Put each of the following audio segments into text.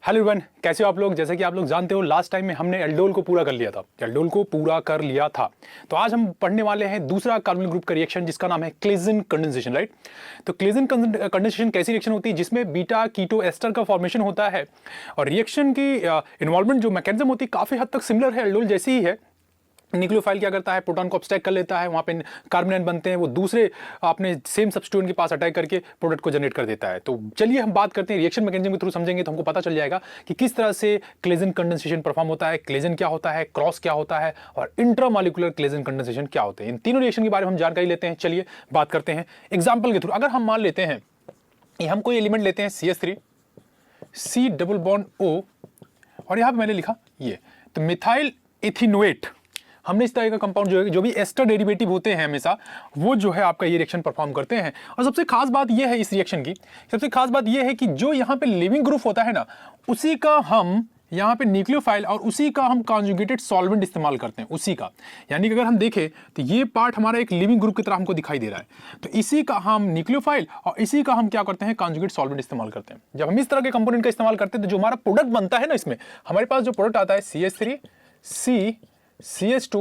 Hello everyone, कैसे हो आप लोग। जैसे कि आप लोग जानते हो लास्ट टाइम में हमने एल्डोल को पूरा कर लिया था। तो आज हम पढ़ने वाले हैं दूसरा कार्बोनिल ग्रुप का रिएक्शन जिसका नाम है क्लेजन कंडेंसेशन, राइट। तो क्लेजन कंडेंसेशन कैसी रिएक्शन होती है जिसमें बीटा कीटो एस्टर का फॉर्मेशन होता है और रिएक्शन की इन्वॉल्वमेंट जो मैकेनिज्म होती है काफी हद तक सिमिलर है, एल्डोल जैसी ही है। न्यूक्लियोफाइल क्या करता है, प्रोटॉन को अब्स्ट्रैक्ट कर लेता है, वहां पे कार्बन आयन बनते हैं, वो दूसरे अपने सेम सब्स्टिट्यूएंट के पास अटैक करके प्रोडक्ट को जनरेट कर देता है। तो चलिए हम बात करते हैं रिएक्शन मैकेनिज्म के थ्रू समझेंगे तो हमको पता चल जाएगा कि किस तरह से क्लेजन कंडेंसेशन परफॉर्म होता है, क्लेजन क्या होता है, क्रॉस क्या होता है और इंट्रामॉलिक्यूलर क्लेजन कंडेंसेशन क्या होते हैं। इन तीनों रिएक्शन के बारे में हम जानकारी लेते हैं। चलिए बात करते हैं एग्जाम्पल के थ्रू। अगर हम मान लेते हैं हम कोई एलिमेंट लेते हैं CH3 C double bond O और यहां पे मैंने लिखा ये तो मिथाइल इथिनोएट। हमने इस तरह का कंपाउंड जो भी एस्टर डेरिवेटिव होते हैं हमेशा वो जो है आपका ये रिएक्शन परफॉर्म करते हैं। और सबसे खास बात ये है इस रिएक्शन की, सबसे खास बात ये है कि जो यहाँ पे लिविंग ग्रुप होता है ना, उसी का हम यहाँ पे न्यूक्लियोफाइल और उसी का हम कॉन्जुगेटेड सॉल्वेंट इस्तेमाल करते हैं, उसी का। यानी कि अगर हम देखें तो ये पार्ट हमारा एक लिविंग ग्रुप की तरह हमको दिखाई दे रहा है, तो इसी का हम न्यूक्लियोफाइल और इसी का हम क्या करते हैं, कॉन्जुगेट सॉल्वेंट इस्तेमाल करते हैं। जब हम इस तरह के कंपोनेंट का इस्तेमाल करते हैं तो जो हमारा प्रोडक्ट बनता है ना, इसमें हमारे पास जो प्रोडक्ट आता है CH3 C CH2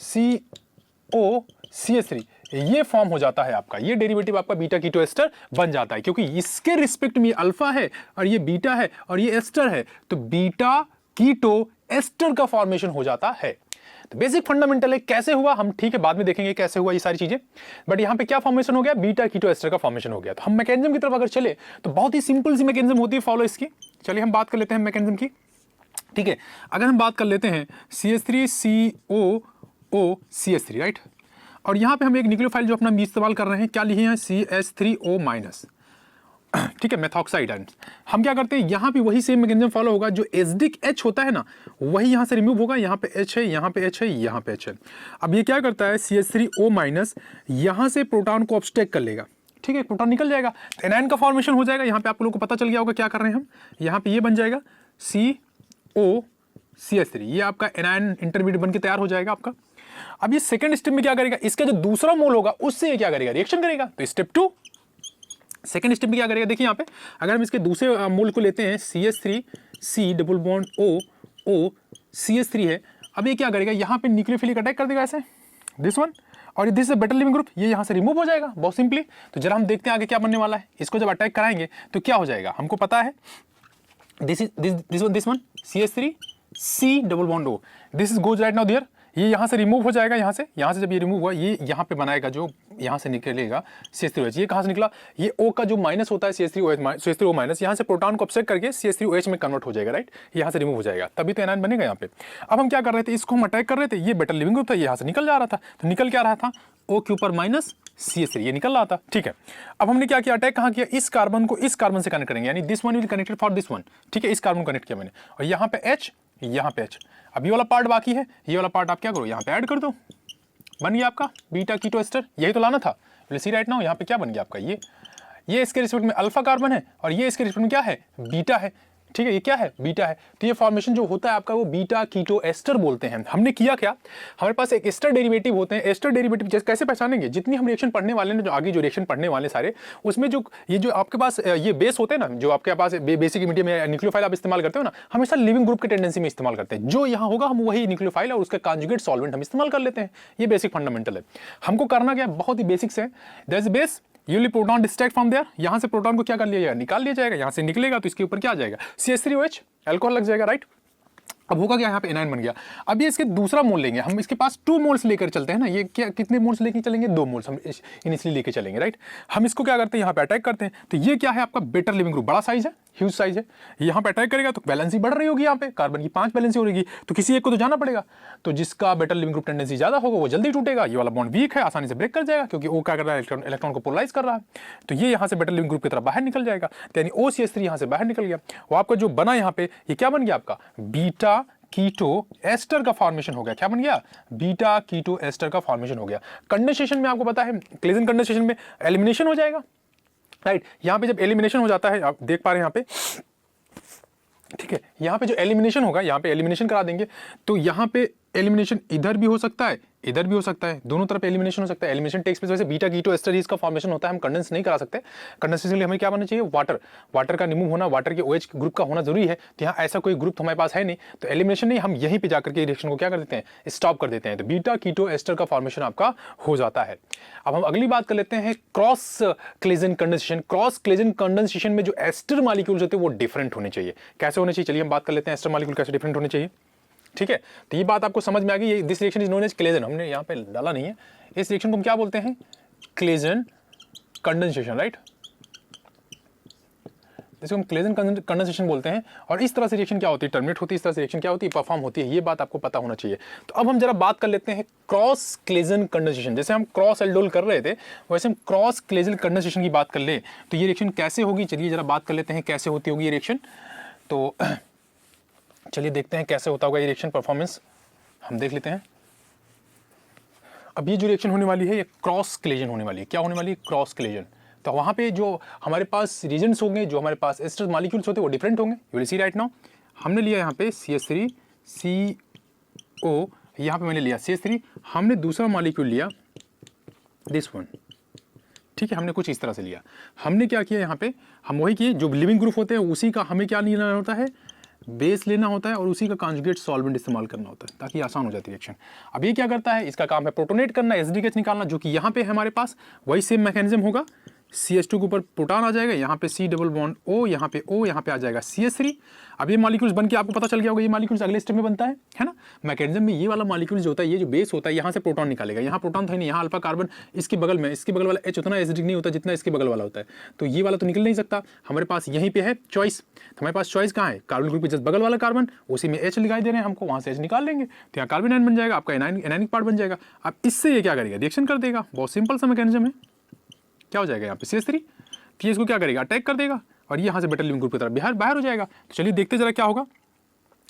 CO CH3 ये फॉर्म हो जाता है आपका, ये डेरिवेटिव आपका बीटा कीटो एस्टर बन जाता है क्योंकि इसके रिस्पेक्ट में अल्फा है और ये बीटा है और ये एस्टर है, तो बीटा कीटो एस्टर का फॉर्मेशन हो जाता है। तो बेसिक फंडामेंटल है कैसे हुआ हम ठीक है बाद में देखेंगे कैसे हुआ ये सारी चीजें, बट यहां पे क्या फॉर्मेशन हो गया, बीटा कीटो एस्टर का फॉर्मेशन हो गया। तो हम मैकेनिज्म की तरफ अगर चले तो बहुत ही सिंपल सी मैकेनिज्म होती है फॉलो इसकी। चलिए हम बात कर लेते हैं मैकेनिज्म की, ठीक है। अगर हम बात कर लेते हैं CH3 COO CH3, राइट, और यहां पे हम एक न्यूक्लियोफाइल जो अपना इस्तेमाल कर रहे हैं क्या लिखे हैं CH3O-, ठीक है, मेथॉक्साइड आयन। हम क्या करते हैं यहां पे वही सेम मैकेनिज्म फॉलो होगा, जो एसिडिक H होता है ना वही यहां से रिमूव होगा, यहां पे H है, यहां पे H है, यहां पे H है। अब ये क्या करता है CH3O- यहां से प्रोटॉन को अब्स्ट्रैक्ट कर लेगा, ठीक है, प्रोटॉन निकल जाएगा, एनायन का फॉर्मेशन हो जाएगा। यहां पे आप लोगों को पता चल गया होगा क्या कर रहे हैं हम, यहां पे ये बन जाएगा COCH3, ये आपका एनायन इंटरमीडिएट बन के तैयार हो जाएगा आपका। अब ये सेकंड स्टेप में क्या करेगा, इसका जो दूसरा मोल होगा उससे ये क्या करेगा, रिएक्शन करेगा। तो स्टेप 2 सेकंड स्टेप में क्या करेगा, देखिए यहाँ पे अगर हम इसके दूसरे मोल को लेते हैं CH3 C double bond O CH3 है। अब ये क्या करेगा, यहाँ पे न्यूक्लियोफिलिक अटैक कर देगा ऐसे, दिस वन, और this is better leaving group, ये यहाँ से रिमूव हो जाएगा बहुत सिंपली। तो जरा हम देखते हैं आगे क्या बनने वाला है। इसको जब अटैक कराएंगे तो क्या हो जाएगा हमको पता है, this one CH3 C double bond O, this is goes right now there, ये यहाँ से रिमूव हो जाएगा, यहाँ से जब ये रिमूव हुआ ये यहाँ पे बनाएगा, जो यहाँ से निकलेगा CH3OH। ये कहाँ से निकला, ये O का जो माइनस होता है CH3O-, यहाँ से प्रोटॉन को अपसेट करके CH3OH में कन्वर्ट हो जाएगा, राइट, यहाँ से रिमूव हो जाएगा, तभी तो एनायन बनेगा यहाँ पे। अब हम क्या कर रहे थे, इसको हम अटैक कर रहे थे, ये बेटर लिविंग ग्रुप था, ये यहाँ से निकल जा रहा था, तो निकल क्या रहा था O के ऊपर माइनस CH3 ये निकल रहा था, ठीक है। अब हमने क्या किया, अटैक कहाँ किया, इस कार्बन को इस कार्बन से कनेक्ट करेंगे, यानी this one will connected for this one, ठीक है, इस कार्बन को कनेक्ट किया मैंने, और यहाँ पे H, यहाँ पे H। अब ये वाला पार्ट बाकी है, ये वाला पार्ट आप क्या करो यहाँ पे ऐड कर दो, बन गया आपका बीटा कीटो एस्टर। यही तो लाना था, सी राइट नाउ यहाँ पे क्या बन गया आपका, ये इसके रिस्पेक्ट में अल्फा कार्बन है और ये इसके रिस्पेक्ट में क्या है, बीटा है, ठीक है, ये क्या है, बीटा है। तो ये फॉर्मेशन जो होता है आपका वो बीटा कीटो एस्टर बोलते हैं। हमने किया क्या, हमारे पास एक एस्टर डेरिवेटिव होते हैं, एस्टर डेरिवेटिव जैसे कैसे पहचानेंगे, जितनी हम रिएक्शन पढ़ने वाले हैं, जो आगे जो रिएक्शन पढ़ने वाले सारे, उसमें जो ये जो आपके पास ये बेस होते हैं ना, जो आपके पास बेसिक मीडियम में न्यूक्लियोफाइल आप इस्तेमाल करते हो ना, हमेशा लिविंग ग्रुप के टेंडेंसी में इस्तेमाल करते हैं। जो यहाँ होगा हम वही न्यूक्लियोफाइल और उसका कॉन्जुगेट सॉल्वेंट हम इस्तेमाल कर लेते हैं। ये बेसिक फंडामेंटल है। हमको करना क्या, बहुत ही बेसिक्स है। देयर इज बेस, यूली प्रोटॉन डिस्ट्रैक्ट फ्रॉम देयर, यहां से प्रोटॉन को क्या कर लिया जाएगा, निकाल लिया जाएगा, यहां से निकलेगा तो इसके ऊपर क्या आ जाएगा, CH3OH, अल्कोहल लग जाएगा, राइट। अब होगा क्या, यहाँ पे एनायन बन गया। अब ये इसके दूसरा मोल लेंगे हम, इसके पास 2 मोल्स लेकर चलते हैं ना, ये क्या कितने मोल्स लेके चलेंगे, 2 मोल्स हम इनिशियली लेके चलेंगे, राइट। हम इसको क्या करते हैं, यहाँ पे अटैक करते हैं, तो ये क्या है आपका बेटर लिविंग ग्रुप, बड़ा साइज है, ह्यूज साइज है, यहाँ पे अटैक करेगा तो बैलेंसी बढ़ रही होगी, यहाँ पे कार्बन की 5 बैलेंसी हो रही, तो किसी एक को तो जाना पड़ेगा, तो जिसका बेटर लिविंग ग्रुप टेंडेंसी ज्यादा होगा वो जल्दी टूटेगा, ये वाला बॉन्ड वीक है, आसानी से ब्रेक कर जाएगा क्योंकि वो क्या कर रहा है, इलेक्ट्रॉन को पोलराइज कर रहा है, तो ये यहाँ से बेटर लिविंग ग्रुप की तरफ बाहर निकल जाएगा, यानी OCH3 यहाँ से बाहर निकल गया। वो आपका जो बना यहाँ पे, ये क्या बन गया आपका, बीटा कीटो एस्टर का फॉर्मेशन हो गया। क्या बन गया, बीटा कीटो एस्टर का फॉर्मेशन हो गया। कंडेंसेशन में आपको पता है, क्लेजन कंडेंसेशन में एलिमिनेशन हो जाएगा, राइट। यहां पे जब एलिमिनेशन हो जाता है, आप देख पा रहे हैं यहाँ पे, ठीक है, यहाँ पे जो एलिमिनेशन होगा, यहाँ पे एलिमिनेशन करा देंगे, तो यहाँ पे एलिमिनेशन इधर भी हो सकता है, इधर भी हो सकता है, दोनों तरफ एलिमिनेशन हो सकता है। एलिमिनेशन टेक्स प्लेस, वैसे बीटा कीटो एस्टर इसका फॉर्मेशन होता है, हम कंडेंस नहीं करा सकते। कंडेंसेशन के लिए हमें क्या बनना चाहिए, वाटर का रिमूव होना, वाटर के OH ग्रुप का होना जरूरी है। तो यहाँ ऐसा कोई ग्रुप हमारे पास है नहीं, तो एलिमिनेशन नहीं, हम यहीं पे जाकर के रिएक्शन को क्या कर देते हैं, स्टॉप कर देते हैं। तो बीटा कीटो एस्टर का फॉर्मेशन आपका हो जाता है। अब हम अगली बात कर लेते हैं cross Claisen condensation. Cross Claisen condensation में जो एस्टर मॉलिक्यूल्स होते हैं वो डिफरेंट होने चाहिए। कैसे होने चाहिए, चलिए हम बात कर लेते हैं एस्टर मॉलिक्यूल कैसे डिफरेंट होने चाहिए। ठीक है, तो ये बात आपको समझ में आ गई। This reaction is known as Claisen, हमने यहाँ पे डाला नहीं है। इस रिएक्शन को हम क्या बोलते हैं, क्लेजन कंडेंसेशन, राइट। जिसको हम क्लेजन कंडेंसेशन बोलते हैं। और इस तरह से रिएक्शन क्या होती है, टर्मिनेट होती है। इस तरह से रिएक्शन क्या होती है, परफॉर्म होती है। ये बात आपको पता होना चाहिए। तो अब हम जरा बात कर लेते हैं क्रॉस क्लेजन कंडेंसेशन। जैसे हम क्रॉस एल्डोल कर रहे थे, वैसे हम क्रॉस क्लेजन कंडेंसेशन की बात कर ले तो ये रिएक्शन कैसे होगी। चलिए जरा बात कर लेते हैं कैसे होती होगी ये रिएक्शन। तो चलिए देखते हैं कैसे होता होगा ये रिएक्शन, परफॉर्मेंस हम देख लेते हैं। अब ये जो रिएक्शन होने वाली है ये क्रॉस क्लेजन होने वाली है। क्या होने वाली है, क्रॉस क्लेजन। तो वहाँ पे जो हमारे पास रीजेंट्स होंगे, जो हमारे पास एस्टर मॉलिक्यूल्स होते हैं वो डिफरेंट होंगे। You will see right now. हमने लिया यहाँ पे CH3CO, यहाँ पे मैंने लिया CH3, हमने दूसरा मॉलिक्यूल लिया दिस वन। ठीक है, हमने कुछ इस तरह से लिया। हमने क्या किया यहाँ पे, हम वही किए जो लिविंग ग्रुप होते हैं उसी का हमें क्या लेना होता है, बेस लेना होता है और उसी का कॉन्जुगेट सॉल्वेंट इस्तेमाल करना होता है ताकि आसान हो जाती है रिएक्शन। अब ये क्या करता है, इसका काम है प्रोटोनेट करना, SDKH निकालना, जो कि यहाँ पे है हमारे पास वही सेम मैकेनिज्म होगा। CH2 के ऊपर प्रोटॉन आ जाएगा, यहाँ पे C डबल बॉन्ड O, यहाँ पे O, यहाँ पे आ जाएगा CH3। अब ये मॉलिक्यूल्स बन के आपको पता चल गया होगा ये मॉलिक्यूल्स अगले स्टेप में बनता है ना। मैकेनिज्म में ये वाला मॉलिक्यूल जो होता है, ये जो बेस होता है, यहाँ से प्रोटॉन निकालेगा। यहाँ प्रोटॉन था नहीं, यहाँ अल्फा कार्बन, इसके बगल में, इसके बगल वाला H उतना एसिडिक नहीं होता जितना इसके बगल वाला होता है, तो ये वाला तो निकल नहीं सकता। हमारे पास यहीं पे है चॉइस, हमारे पास चॉइस कहाँ है, कार्बन ग्रुप के जस्ट बगल वाला कार्बन, उसी में H दिखाई दे रहे हैं हमको, वहाँ से H निकाल लेंगे तो यहाँ कार्बन आयन बन जाएगा, आपका एनायनिक पार्ट बन जाएगा। अब इससे ये क्या करेगा, रिएक्शन कर देगा। बहुत सिंपल सा मैकेनिज्म है। क्या हो जाएगा यहाँ पे CH3, ये इसको क्या करेगा, अटैक कर देगा और यहाँ से बेटर लिविंग ग्रुप की तरफ बाहर हो जाएगा। तो चलिए देखते जरा क्या होगा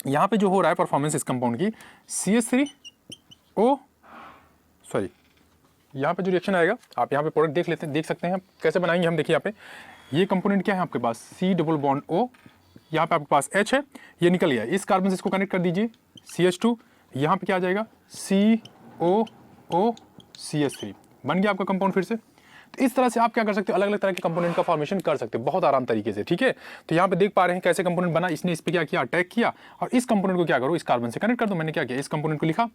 यहाँ पे जो हो रहा है परफॉर्मेंस इस कंपाउंड की। CH3O, सॉरी, यहाँ पे जो रिएक्शन आएगा, आप यहाँ पे प्रोडक्ट देख लेते हैं, देख सकते हैं हम कैसे बनाएंगे। हम देखिए यहाँ पे ये कंपोनेंट क्या है आपके पास, C डबल बॉन्ड O, यहाँ पे आपके पास H है, ये निकल गया। इस कार्बन से इसको कनेक्ट कर दीजिए CH2, यहाँ पे क्या आ जाएगा COO CH3, बन गया आपका कंपाउंड फिर से। तो इस तरह से आप क्या कर सकते हो, अलग अलग तरह के कंपोनेंट का फॉर्मेशन कर सकते हो बहुत आराम तरीके से। ठीक है, तो यहाँ पे देख पा रहे हैं कैसे कंपोनेंट बना, इसने इस पे क्या किया, अटैक किया, और इस कंपोनेंट को क्या करो, इस कार्बन से कनेक्ट कर दो। मैंने क्या किया, इस कंपोनेंट को लिखा,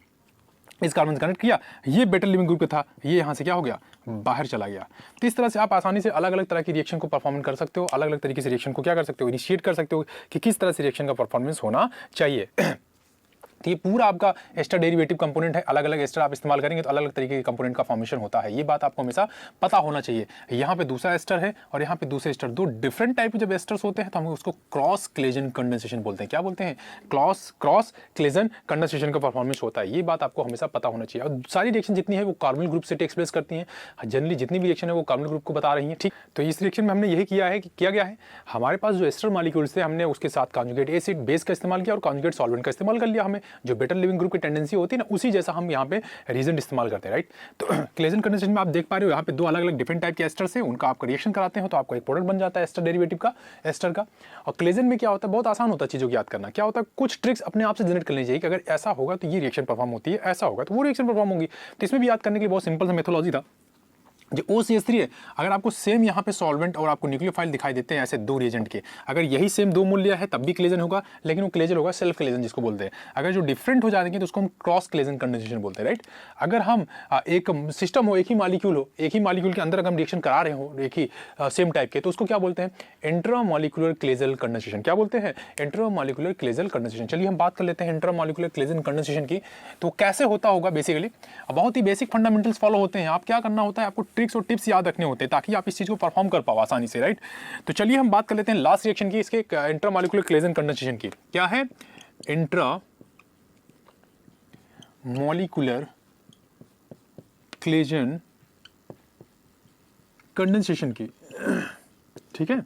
इस कार्बन से कनेक्ट किया, ये बेटर लिविंग ग्रुप था, ये यहाँ से क्या हो गया, बाहर चला गया। तो इस तरह से आप आसानी से अलग अलग तरह की रिएक्शन को परफॉर्म कर सकते हो, अलग अलग तरीके से रिएक्शन को क्या कर सकते हो, इनिशिएट कर सकते हो कि किस तरह से रिएक्शन का परफॉर्मेंस होना चाहिए। तो ये पूरा आपका एस्टर डेरिवेटिव कंपोनेंट है। अलग अलग एस्टर आप इस्तेमाल करेंगे तो अलग अलग तरीके के कंपोनेंट का फॉर्मेशन होता है, ये बात आपको हमेशा पता होना चाहिए। यहाँ पे दूसरा एस्टर है और यहाँ पे दूसरे एस्टर, दो डिफरेंट टाइप के जब एस्टर्स होते हैं तो हम उसको क्रॉस क्लेजन कंडेंसेशन बोलते हैं। क्या बोलते हैं, क्रॉस क्लेजन कंडेंसेशन का परफॉर्मेंस होता है, ये बात आपको हमेशा पता होना चाहिए। और सारी रिएक्शन जितनी है वो कार्बोनिल ग्रुप से टेक्स प्लेस करती हैं, जनरली जितनी भी रिएक्शन है वो कार्बोनिल ग्रुप को बता रही है। ठीक, तो इस रिएक्शन में हमने यही किया है कि किया गया है, हमारे पास जो एस्टर मॉलिक्यूल्स थे हमने उसके साथ कॉन्जुगेट एसिड बेस का इस्तेमाल किया और कॉन्जुगेट सॉल्वेंट का इस्तेमाल कर लिया। हमें जो बेटर लिविंग ग्रुप की टेंडेंसी होती है ना, उसी जैसा हम यहाँ पे रीजन इस्तेमाल करते हैं, राइट। तो क्लेजन कंडेंसेशन में आप देख पा रहे हो यहाँ पे दो अलग अलग डिफरेंट टाइप के एस्टर्स हैं, उनका आपका रिएक्शन कराते हैं तो आपको एक प्रोडक्ट बन जाता है एस्टर डेरिवेटिव का, एस्टर का। और क्लेजन में क्या होता है, बहुत आसान होता है चीज़ों को याद करना। क्या होता है, कुछ ट्रिक्स अपने आप से जनरेट करनी चाहिए कि अगर ऐसा होगा तो ये रिएक्शन परफॉर्म होती है, ऐसा होगा तो वो रिएक्शन परफॉर्म होगी। तो इसमें भी याद करने के लिए बहुत सिंपल सा मेथोलॉजी था। जो OCH3 है, अगर आपको सेम यहाँ पे सॉल्वेंट और आपको न्यूक्लियोफाइल दिखाई देते हैं ऐसे दो रिएजेंट के, अगर यही सेम दो मूल्य है तब भी क्लेजन होगा, लेकिन वो क्लेजन होगा सेल्फ क्लेजन जिसको बोलते हैं। अगर जो डिफरेंट हो जाएंगे तो उसको हम क्रॉस क्लेजन कंडेंसेशन बोलते हैं, राइट। अगर हम एक सिस्टम हो, एक ही मॉलिक्यूल हो, एक ही मॉलिक्यूल के अंदर अगर हम रिएक्शन करा रहे हो एक ही सेम टाइप के, तो उसको क्या बोलते हैं, इंट्रामॉलिक्यूलर क्लेजल कंडेंसेशन। क्या बोलते हैं, इंट्रामॉलिक्यूलर क्लेजल कंडेंसेशन। चलिए हम बात कर लेते हैं इंट्रामॉलिक्यूलर क्लेजल कंडेंसेशन की। तो कैसे होता होगा, बेसिकली बहुत ही बेसिक फंडामेंटल्स फॉलो होते हैं। आप क्या करना होता है, आपको ट्रिक्स और टिप्स याद रखने होते हैं ताकि आप इस चीज को परफॉर्म कर पाओ आसानी से, राइट। तो चलिए हम बात कर लेते हैं लास्ट रिएक्शन की, इसके इंट्रामॉलिक्यूलर क्लेजन कंडेंसेशन की। क्या है, इंट्रामॉलिक्यूलर क्लेजन कंडेंसेशन की। ठीक है,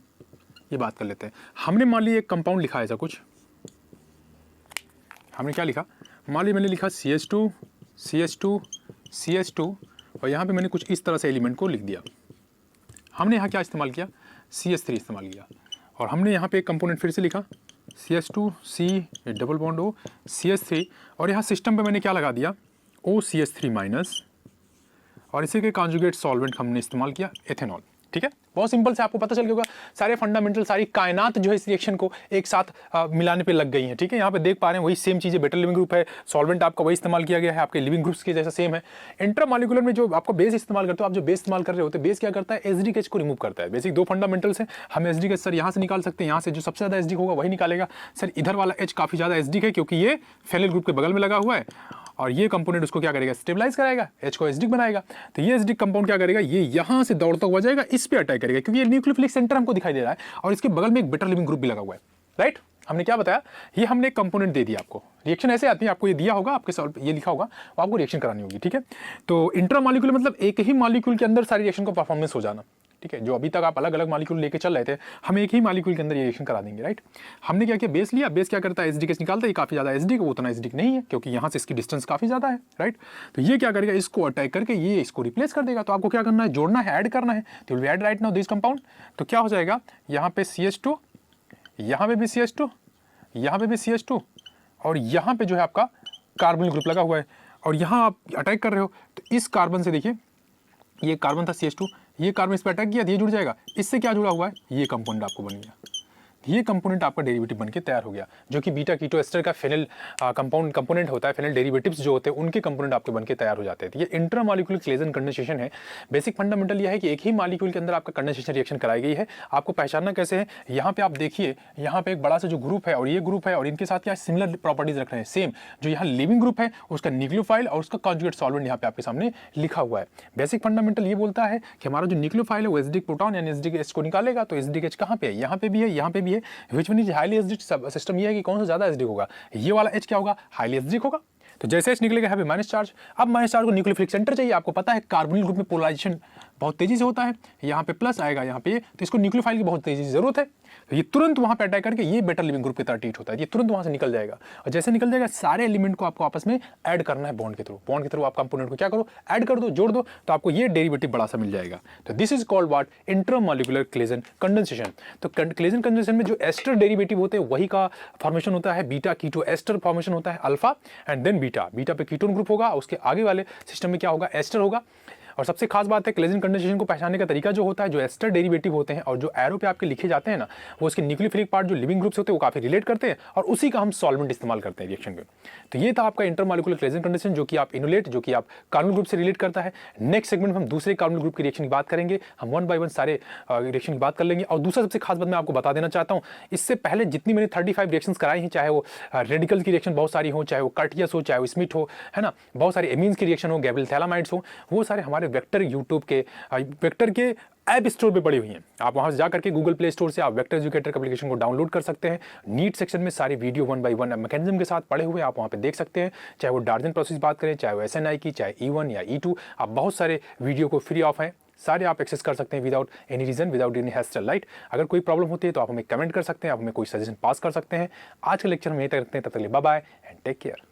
ये बात कर लेते हैं। हमने मान ली एक कंपाउंड लिखा है ऐसा कुछ, हमने क्या लिखा, मान ली मैंने लिखा CH2 CH2 CH2 और यहाँ पे मैंने कुछ इस तरह से एलिमेंट को लिख दिया। हमने यहाँ क्या इस्तेमाल किया, CH3 इस्तेमाल किया और हमने यहाँ पे एक कंपोनेंट फिर से लिखा CH2 C, ये डबल बॉन्ड O, CH3, और यहाँ सिस्टम पे मैंने क्या लगा दिया, OCH3 माइनस, और इसी के कॉन्जुगेट सॉल्वेंट हमने इस्तेमाल किया एथेनॉल। ठीक है, बहुत सिंपल से आपको पता चल गया होगा, सारे फंडामेंटल, सारी कायनात जो है इस रिएक्शन को एक साथ मिलाने पे लग गई है। ठीक है, यहाँ पे देख पा रहे हैं वही सेम चीज़ें, बेटर लिविंग ग्रुप है, सॉल्वेंट आपका वही इस्तेमाल किया गया है, आपके लिविंग ग्रुप्स के जैसा सेम है। इंट्रामॉलिक्यूलर में जो आपको बेस इस्तेमाल करते हो, आप जो बेस इस्तेमाल कर रहे होते हैं, बेस क्या करता है, एसडीएच को रिमूव करता है। बेसिक दो फंडामेंटल्स हैं, हम एसडीएच सर यहाँ से निकाल सकते हैं, यहाँ से जो सबसे ज़्यादा एसडी होगा वही निकालेगा। सर इधर वाला एच काफ़ी ज़्यादा एसडी है क्योंकि ये फेनिल ग्रुप के बगल में लगा हुआ है, और ये कंपोनेंट उसको क्या करेगा, स्टेबलाइज कराएगा, एच को एसिडिक बनाएगा। तो ये एसिडिक कंपाउंड क्या करेगा, ये यहाँ से दौड़ता हुआ जाएगा, इस पे अटैक करेगा, क्योंकि ये न्यूक्लियोफिलिक सेंटर हमको दिखाई दे रहा है और इसके बगल में एक बेटर लिविंग ग्रुप भी लगा हुआ है। राइट, हमने क्या बताया, ये हमने एक कंपोनेंट दे दिया आपको। रिएक्शन ऐसे आती है, आपको ये दिया होगा, आपके सॉल्व ये लिखा होगा, वो आपको रिएक्शन करानी होगी। ठीक है, तो इंट्रामॉलिक्यूलर मतलब एक ही मॉलिक्यूल के अंदर सारी रिएक्शन को परफॉर्मेंस हो जाना। ठीक है, जो अभी तक आप अलग अलग मॉलिक्यूल लेके चल रहे थे, हम एक ही मॉलिक्यूल के अंदर ये रिएक्शन करा देंगे। राइट, हमने क्या किया, बेस लिया, बेस क्या करता है, एसिडिक निकालता है, ये काफ़ी ज़्यादा एसिडिक, वो उतना एसिडिक नहीं है क्योंकि यहाँ से इसकी डिस्टेंस काफ़ी ज़्यादा है। राइट, तो ये क्या करेगा, इसको अटैक करके ये इसको रिप्लेस कर देगा। तो आपको क्या करना है, जोड़ना है, ऐड करना है। तो will add right now this compound. तो क्या हो जाएगा, यहाँ पे CH2, यहाँ पे भी CH2, यहाँ पे भी CH2, और यहाँ पे जो है आपका कार्बन ग्रुप लगा हुआ है, और यहाँ आप अटैक कर रहे हो। तो इस कार्बन से देखिए, ये कार्बन था CH2, ये कार्बन इस पर अटैक किया, ये जुड़ जाएगा, इससे क्या जुड़ा हुआ है, ये कंपाउंड आपको बन गया। ये कंपोनेंट आपका डेरिवेटिव बनके तैयार हो गया, जो कि बीटा कीटो एस्टर का फेनिल कंपोनेंट होता है। फेनिल डेरिवेटिव्स जो होते हैं उनके कंपोनेंट आपके बनके तैयार हो जाते हैं। तो ये इंट्रामॉलिक्यूलर क्लेजन कंडेंसेशन है। बेसिक फंडामेंटल ये है कि एक ही मॉलिक्यूल के अंदर आपका कंडेंसेशन रिएक्शन कराई गई है। आपको पहचानना कैसे है, यहाँ पे आप देखिए, यहाँ पे एक बड़ा सा जो ग्रुप है और ये ग्रुप है, और इनके साथ क्या सिमिलर प्रॉपर्टीज रख रहे हैं, सेम। जो यहाँ लिविंग ग्रुप है उसका न्यूक्लियोफाइल और उसका कॉन्जुगेट सॉल्वेंट यहाँ पे आपके सामने लिखा हुआ है। बेसिक फंडामेंटल ये बोलता है कि हमारा जो न्यूक्लियोफाइल है वो एसिडिक प्रोटॉन यानी एसिडिक एच को निकालेगा। तो एसिडिक एच कहाँ पे है, यहाँ पे भी है, यहाँ पे भी है। Which one is highly acidic system, ये है कि कौन सा ज्यादा एसिडिक होगा, ये वाला एच क्या होगा, हाईली एसिडिक होगा। तो जैसे एच निकलेगा यहाँ पे माइनस चार्ज। अब माइनस चार्ज को न्यूक्लियोफिलिक सेंटर चाहिए, आपको पता है कार्बोनिल ग्रुप में पोलराइजेशन बहुत तेजी से होता है, यहाँ पे प्लस आएगा, यहाँ पे, तो इसको न्यूक्लियोफाइल की बहुत तेजी से जरूरत है। तो ये तुरंत वहां पे अटैक करके ये बेटर लिविंग ग्रुप की तरह ट्रीट होता है, ये तुरंत वहां से निकल जाएगा। और जैसे निकल जाएगा, सारे एलिमेंट को आपको आपस में ऐड करना है बॉन्ड के थ्रू। बॉन्ड के थ्रू आप कंपोनेंट को क्या करो, ऐड कर दो, जोड़ दो, तो आपको ये डेरिवेटिव बड़ा सा मिल जाएगा। तो this is called what, intramolecular Claisen condensation. तो क्लेजन कंडेंसेशन में जो एस्टर डेरिवेटिव होते हैं वही का फॉर्मेशन होता है, बीटा कीटो एस्टर फॉर्मेशन होता है, alpha and then beta. Beta पे कीटोन ग्रुप होगा, उसके आगे वाले सिस्टम में क्या होगा, एस्टर होगा। और सबसे खास बात है, क्लेजन कंडेंसेशन को पहचानने का तरीका जो होता है, जो एस्टर डेरिवेटिव होते हैं और जो एरो पे आपके लिखे जाते हैं ना, वो उसके न्यूक्लियोफिलिक पार्ट जो लिविंग ग्रुप्स होते हैं वो काफी रिलेट करते हैं, और उसी का हम सॉल्वेंट इस्तेमाल करते हैं रिएक्शन में। तो ये था आपका इंटरमॉलिक्यूलर क्लेजन कंडेंसेशन, जो कि आप इनुलेट, जो कि आप कार्बन ग्रुप से रिलेट करता है। नेक्स्ट सेगमेंट में हम दूसरे कार्बन ग्रुप की रिएक्शन की बात करेंगे, हम 1 बाय 1 सारे रिएक्शन की बात कर लेंगे। और दूसरा सबसे खास बात मैं आपको बता देना चाहता हूँ, इससे पहले जितनी मैंने 35 रिएक्शंस कराई हैं, चाहे वो रेडिकल्स की रिएक्शन बहुत सारी हो, चाहे वो कर्टियस हो, चाहे वो स्मिथ हो, है ना, बहुत सारी एमीन्स की रिएक्शन हो, गैब्रियल थैलामाइड्स हो, वो सारे हमारे वेक्टर यूट्यूब के वेक्टर के ऐप स्टोर पे पड़ी हुई हैं। आप वहां से जा करके गूगल प्ले स्टोर से आप वेक्टर एजुकेटर का एप्लीकेशन को डाउनलोड कर सकते हैं। नीट सेक्शन में सारी वीडियो 1 बाय 1 मैकेनिज्म के साथ पड़े हुए आप वहां पे देख सकते हैं। चाहे वो डार्जन प्रोसेस बात करें, चाहे वो SNI की, चाहे E1 या E2, आप बहुत सारे वीडियो को फ्री ऑफ हैं, सारे आप एक्सेस कर सकते हैं without any reason, without any hassle. Right, अगर कोई प्रॉब्लम होती है तो आप हमें कमेंट कर सकते हैं, आप हमें कोई सजेशन पास कर सकते हैं। आज का लेक्चर हम यहीं तक रखते हैं, तब तक के लिए bye bye and take care.